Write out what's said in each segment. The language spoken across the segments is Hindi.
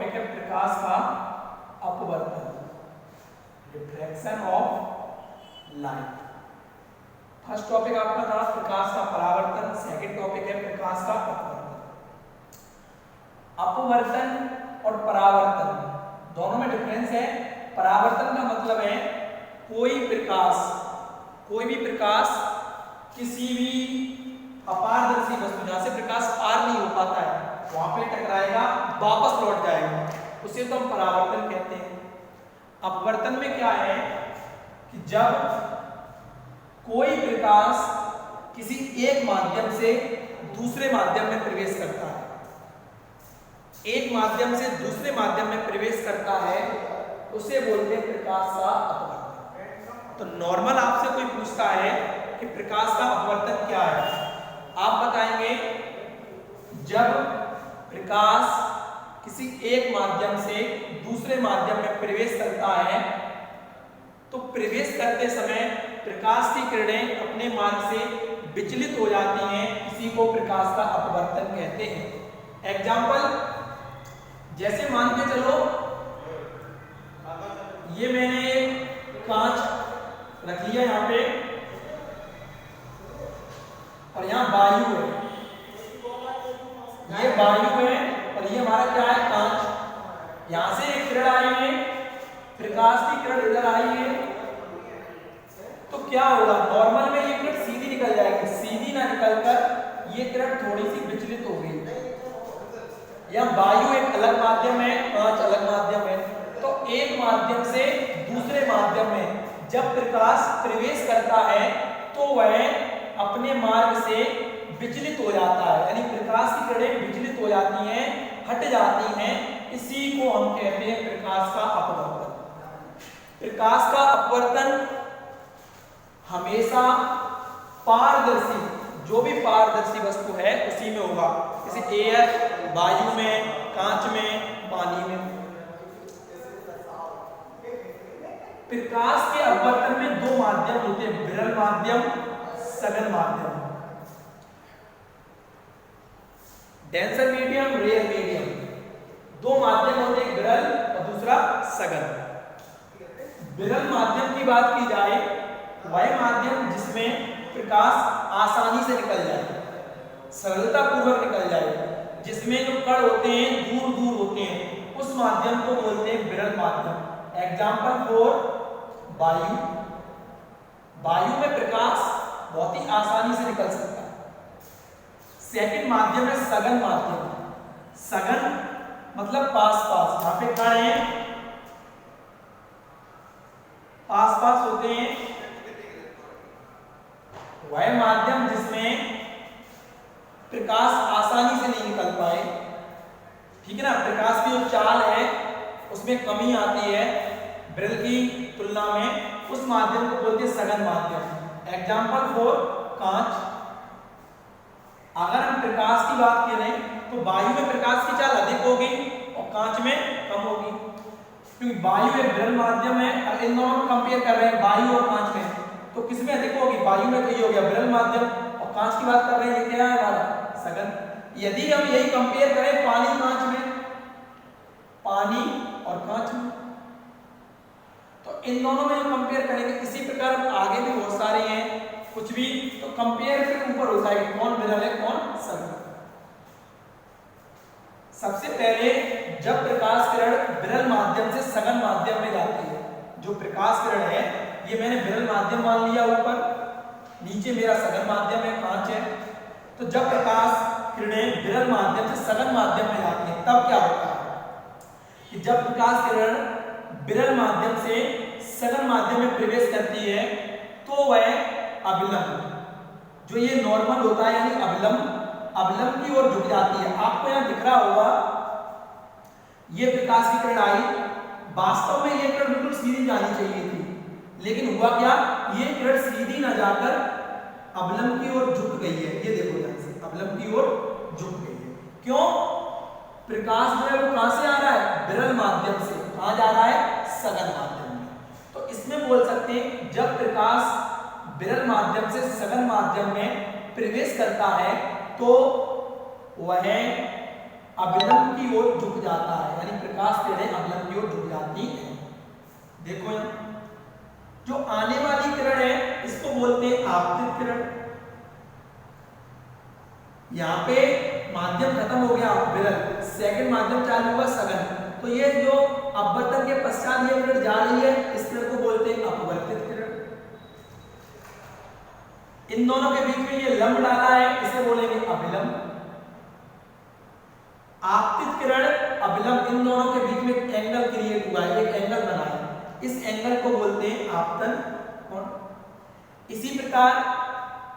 टॉपिक है प्रकाश का अपवर्तन, refraction of light. First topic आपका था प्रकाश का परावर्तन, सेकंड टॉपिक है प्रकाश का अपवर्तन। अपवर्तन और परावर्तन दोनों में डिफरेंस है। परावर्तन का मतलब है कोई भी प्रकाश किसी भी अपारदर्शी वस्तु जहां से प्रकाश पार नहीं हो पाता है वहां पे टकराएगा, वापस लौट जाएगा, उसे तो हम परावर्तन कहते हैं। अपवर्तन में क्या है कि जब कोई प्रकाश किसी एक माध्यम से दूसरे माध्यम में प्रवेश करता है, एक माध्यम से दूसरे माध्यम में प्रवेश करता है, उसे बोलते हैं प्रकाश का अपवर्तन। तो नॉर्मल आपसे कोई पूछता है कि प्रकाश का अपवर्तन क्या है, आप बताएंगे जब प्रकाश किसी एक माध्यम से दूसरे माध्यम में प्रवेश करता है तो प्रवेश करते समय प्रकाश की किरणें अपने मार्ग से विचलित हो जाती हैं, इसी को प्रकाश का अपवर्तन कहते हैं। एग्जाम्पल, जैसे मान के चलो ये मैंने एक कांच रख लिया यहाँ पे और यहाँ वायु है, ये वायु है और ये हमारा क्या है, कांच। यहां से एक किरण आई है, प्रकाश की किरण इधर आई है, तो क्या होगा, नॉर्मल में ये किरण सीधी निकल जाएगी, सीधी ना निकलकर ये किरण थोड़ी सी विचलित हो गई। यहाँ वायु एक अलग माध्यम है, कांच अलग माध्यम है, तो एक माध्यम से दूसरे माध्यम में जब प्रकाश प्रवेश करता है तो वह अपने मार्ग से विचलित हो जाता है, यानी प्रकाश की किरणें विचलित हो जाती हैं, हट जाती हैं, इसी को हम कहते हैं प्रकाश का अपवर्तन। प्रकाश का अपवर्तन हमेशा पारदर्शी, जो भी पारदर्शी वस्तु है उसी में होगा, जैसे एयर, वायु में, कांच में, पानी में। प्रकाश के अपवर्तन में दो माध्यम होते हैं, विरल माध्यम, सघन माध्यम। डेंसर मीडियम, रेयर मीडियम, दो माध्यम होते हैं, विरल और दूसरा सघन। विरल माध्यम की बात की जाए, वह माध्यम जिसमें प्रकाश आसानी से निकल जाए, सरलता पूर्वक निकल जाए, जिसमें जो कण होते हैं दूर दूर होते हैं, उस माध्यम को बोलते हैं विरल माध्यम। एग्जाम्पल फॉर वायु, वायु में प्रकाश बहुत ही आसानी से निकल सकता है। सेकंड माध्यम है सघन माध्यम। सघन मतलब पास पास, यहाँ पे कण है, पास पास होते हैं, वह माध्यम जिसमें प्रकाश आसानी से नहीं निकल पाए, ठीक है ना, प्रकाश की जो चाल है उसमें कमी आती है विरल की तुलना में, उस माध्यम को बोलते हैं सघन माध्यम। एग्जाम्पल फॉर कांच। अगर हम प्रकाश की बात करें तो वायु में प्रकाश की चाल अधिक होगी और कांच में कम होगी, क्योंकि वायु एक विरल माध्यम है। अगर इन दोनों को कंपेयर कर रहे हैं वायु और कांच में, तो किसमें अधिक होगी, वायु में, तो ये हो गया विरल माध्यम, और कांच की बात कर रहे हैं, ये क्या है हमारा, सघन। यदि हम यही कंपेयर करें पानी कांच में, पानी और कांच में, तो इन दोनों में हम कंपेयर करेंगे। इसी प्रकार हम आगे भी बहुत सारे हैं, कुछ भी, तो कंपेयर फिर ऊपर होता है कौन विरल है कौन सघन। सबसे पहले जब प्रकाश किरण विरल माध्यम से सघन माध्यम में जाती है, जो प्रकाश किरण है ये मैंने विरल माध्यम मान लिया ऊपर, नीचे मेरा सघन माध्यम है, कांच है, तो जब प्रकाश किरणें विरल माध्यम से सघन माध्यम में जाती हैं तब क्या होता है कि जब प्रकाश किरण विरल माध्यम से सघन माध्यम में प्रवेश करती है तो वह अभिलंब, जो ये नॉर्मल होता है यानी अभिलंब की ओर झुक जाती है। आपको यहां दिख रहा होगा ये प्रकाश की किरण आई, वास्तव में ये किरण बिल्कुल सीधी जानी चाहिए थी, लेकिन हुआ क्या, ये किरण सीधी ना जाकर अभिलंब की ओर झुक गई है। ये देखो ध्यान से, अभिलंब की ओर झुक गई है। क्यों, प्रकाश जो है वो कहां से आ रहा है, विरल माध्यम से, कहां जा रहा है, सघन माध्यम में। तो इसमें बोल सकते हैं जब प्रकाश विरल माध्यम से सघन माध्यम में प्रवेश करता है तो वह अभिलंब की ओर झुक जाता है, यानी प्रकाश किरणें अभिलंब की ओर झुक जाती हैं। देखो यहाँ जो आने वाली किरण है इसको बोलते हैं आपतित किरण। यहाँ पे माध्यम खत्म हो गया विरल, सेकंड माध्यम चालू हुआ सघन, तो ये जो अपवर्तन के पश्चात ये किरण जा रही है इस किरण को बोलते हैं अपवर्तित किरण। इन दोनों के बीच में ये लंब डाला है इसे बोलेंगे अभिलंब। आपतित किरण अभिलंब इन दोनों के बीच में एक एंगल क्रिएट हुआ है, एक एंगल बना है, इस एंगल को बोलते हैं आपतन कोण। इसी प्रकार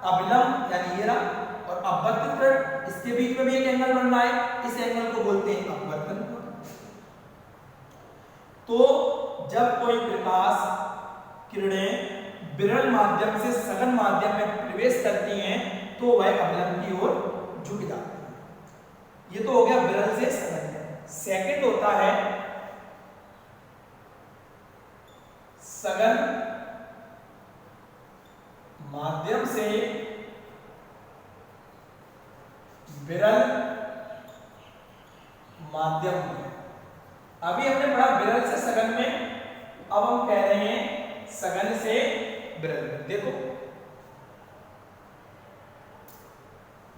अभिलंब यानी ये रहा और अपवर्तित किरण इसके बीच में भी एक एंगल बन रहा है, इस एंगल को बोलते हैं अपवर्तन कोण। तो जब कोई प्रकाश किरणें विरल माध्यम से सघन माध्यम में प्रवेश करती हैं तो वह अभिलंब की ओर झुक जाती है। ये तो हो गया विरल से सघन। सेकंड होता है सघन माध्यम से विरल माध्यम में। अभी हमने पढ़ा विरल से सघन में, अब हम कह रहे हैं सघन से विरल में। देखो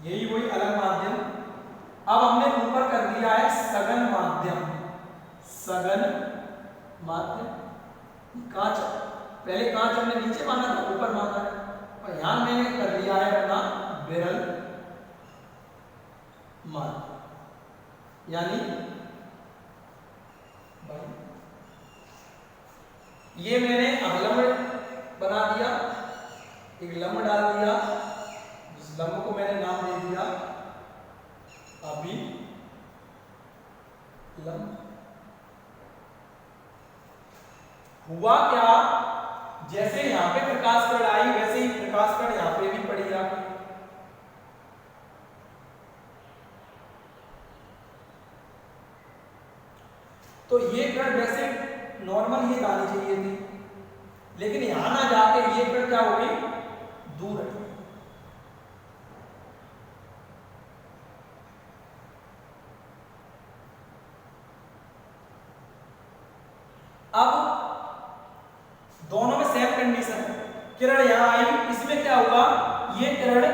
यही वही अलग माध्यम, अब हमने ऊपर कर दिया है सघन माध्यम। सघन माध्यम कांच, पहले कांच हमने नीचे माना था ऊपर माना है, और यहां मैंने कर दिया है अपना विरल माध्यम, यानी ये मैंने अवलंब बना दिया, एक लंब डाल दिया, जिस लंब को मैंने नाम दे दिया अभिलंब। हुआ क्या, जैसे यहां पे प्रकाश किरण आई वैसे ही प्रकाश किरण यहां पे भी पड़ी जाएगी। तो ये किरण वैसे नॉर्मल ही आनी चाहिए थी, लेकिन यहां ना जाके ये किरण क्या हो गई, दूर हट गई। अब दोनों में सेम कंडीशन है, किरण यहां आई, इसमें क्या हुआ, ये किरण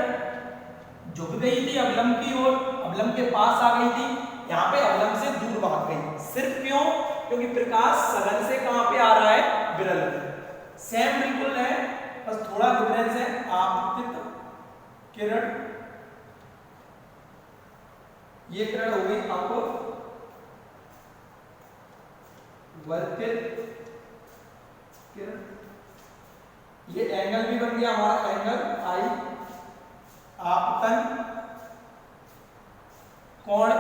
झुक गई थी अवलंब की ओर, अवलंब के पास आ गई थी, यहां पे अवलंब से दूर भाग गई। सिर्फ क्यों, क्योंकि प्रकाश सघन से कहां पे आ रहा है, विरल में। सेम बिल्कुल है, बस थोड़ा डिफरेंस है। आपतित किरण, ये किरण हो गई अपवर्तित किरण। ये एंगल भी बन गया हमारा एंगल आई, आपतन कोण,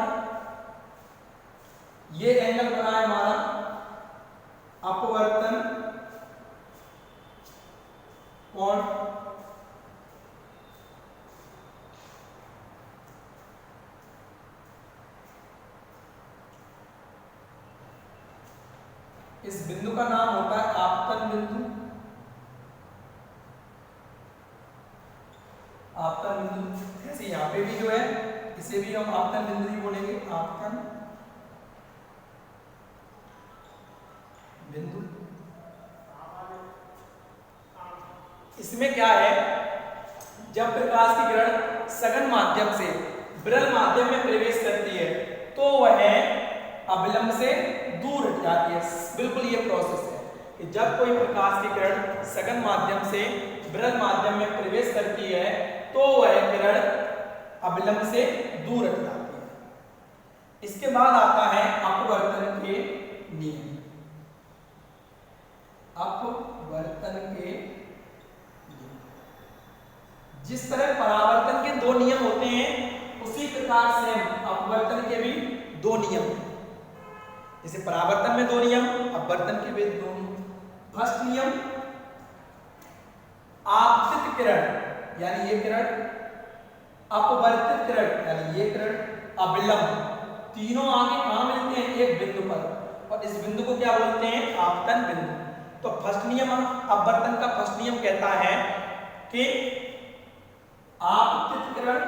ये एंगल बना है हमारा अपवर्तन कोण। इस बिंदु का नाम होता है आपतन बिंदु। आपतन बिंदु, जैसे यहां पे भी जो है इसे भी हम आपतन बिंदु ही बोलेंगे, आपतन बिंदु। इसमें क्या है, जब प्रकाश की किरण सघन माध्यम से विरल माध्यम में प्रवेश करती है तो वह अभिलंब से दूर हट जाती है। बिल्कुल ये प्रोसेस है कि जब कोई प्रकाश की किरण सघन माध्यम से विरल माध्यम में प्रवेश करती है तो वह किरण अभिलंब से दूर हट जाती है। इसके बाद आता है अपवर्तन के नियम। अपवर्तन के नियम, जिस तरह परावर्तन के दो नियम होते हैं उसी प्रकार से अपवर्तन के भी दो नियम हैं। जैसे परावर्तन में दो नियम, अपवर्तन के भी दो नियम। फर्स्ट नियम, आपतित किरण यानी ये किरण, अपवर्तित किरण यानी ये किरण, अभिलंब, तीनों आगे कहां मिलते हैं, एक बिंदु पर, और इस बिंदु को क्या बोलते हैं, आपतन बिंदु। तो फर्स्ट नियम, अपवर्तन का फर्स्ट नियम कहता है कि आपतित किरण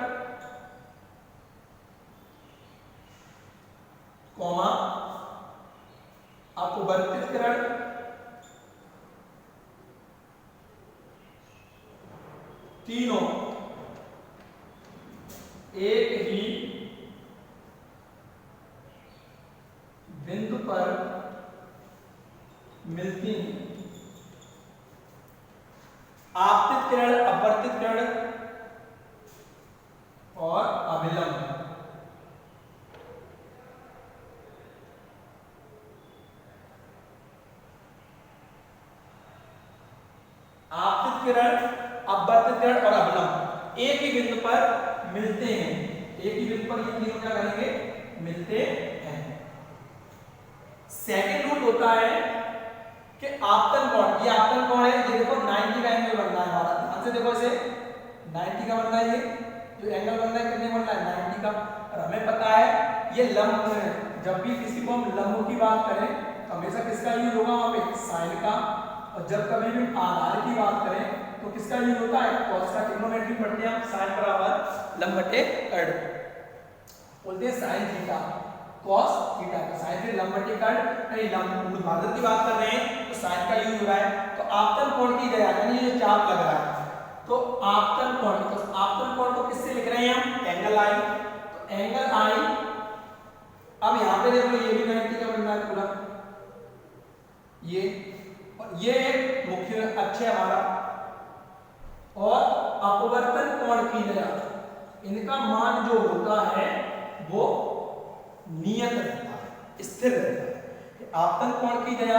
तीनों एक ही बिंदु पर मिलती हैं। आपतित किरण, अपवर्तित किरण और अभिलंब। आपतित किरण, अपवर्तित किरण और अभिलंब एक ही बिंदु पर मिलते हैं। एक ही बिंदु पर ये तीनों क्या करेंगे? मिलते हैं। सेकंड रूल होता है कि आपतन कोण, ये आपतन कोण है, ये देखो 90 का एंगल बन रहा है हमारा, ध्यान से देखो इसे, 90 का बन रहा है, ये जो एंगल बन रहा है कितने बन रहा है? 90 का। और हमें पता है ये लंब है, जब भी किसी को हम लंब की बात करें तो हमेशा किसका यूज होगा वहां पे? साइन का। और जब कभी भी आधार की बात करें तो किसका यूज होता है? कॉस का। ट्रिग्नोमेट्री पढ़ते हैं हम, साइन बराबर लंब बटे कर्ण, बोलते हैं साइन थीटा कॉस थीटा। तो साइन थीटा लंब बटे कर्ण, नहीं लंब ऊर्ध्वाधर की बात कर रहे हैं तो साइन का यूज हो रहा है। तो आपतन कोण की दया, यानी ये चाप लग रहा है तो आपतन कोण, तो आपतन कोण को किससे लिख रहे हैं हम? एंगल आई। तो एंगल आई, अब यहां पे देखो ये भी 90 का बन रहा है पूरा, ये और ये एक मुख्य अक्ष है हमारा। और अपवर्तन कोण की दया, इनका मान जो होता है वो नियत रहता है, स्थिर रहता है। आपतन कोण की दया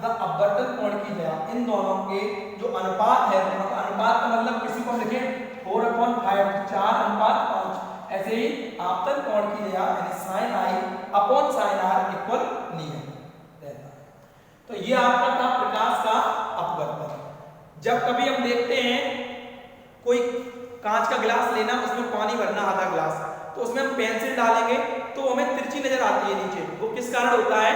व अपवर्तन कोण की दया, इन दोनों के जो अनुपात है, दोनों का अनुपात का मतलब किसी को लिखे 4/5, 4:5। ऐसे ही आपतन कोण की दया यानी sine I upon sine R equal नियत रहता है। तो ये आपका था प्रकाश का अपवर्तन। जब कभी हम देखते हैं कोई कांच का गिलास लेना, उसमें पानी भरना आधा गिलास, तो उसमें हम पेंसिल डालेंगे तो हमें तिरछी नजर आती है नीचे, वो किस कारण होता है?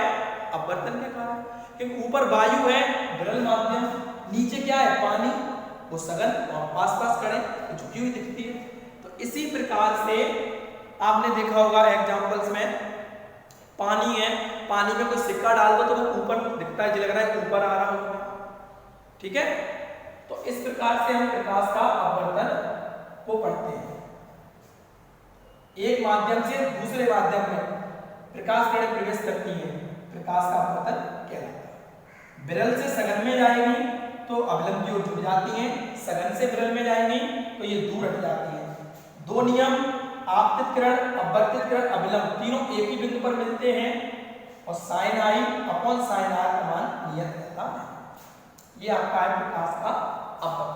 अपवर्तन के कारण। क्योंकि ऊपर वायु है, विरल माध्यम, नीचे क्या है? पानी, वो सघन और आसपास कणें तो झुकी हुई दिखती है। तो इसी प्रकार से आपने देखा होगा एग्जांपल्स में, पानी है, पानी में कोई सिक्का डाल दो तो वो ऊपर दिखता है, लग रहा है ऊपर आ रहा है, ठीक है। तो इस प्रकार से हम प्रकाश का अपवर्तन को पढ़ते हैं। एक माध्यम से दूसरे माध्यम में प्रकाश किरण प्रवेश करती है, प्रकाश का अपवर्तन कहलाता है। विरल से सघन में जाएगी तो अभिलंब की ओर झुक जाती हैं, सघन से विरल में जाएंगी तो ये दूर हट जाती हैं। दो नियम, आपतित किरण, अपवर्तित किरण, अभिलंब, तीनों एक ही बिंदु पर मिलते हैं और sine I upon sine R का मान नियत रहता है। ये आपका है प्रकाश का अपवर्तन।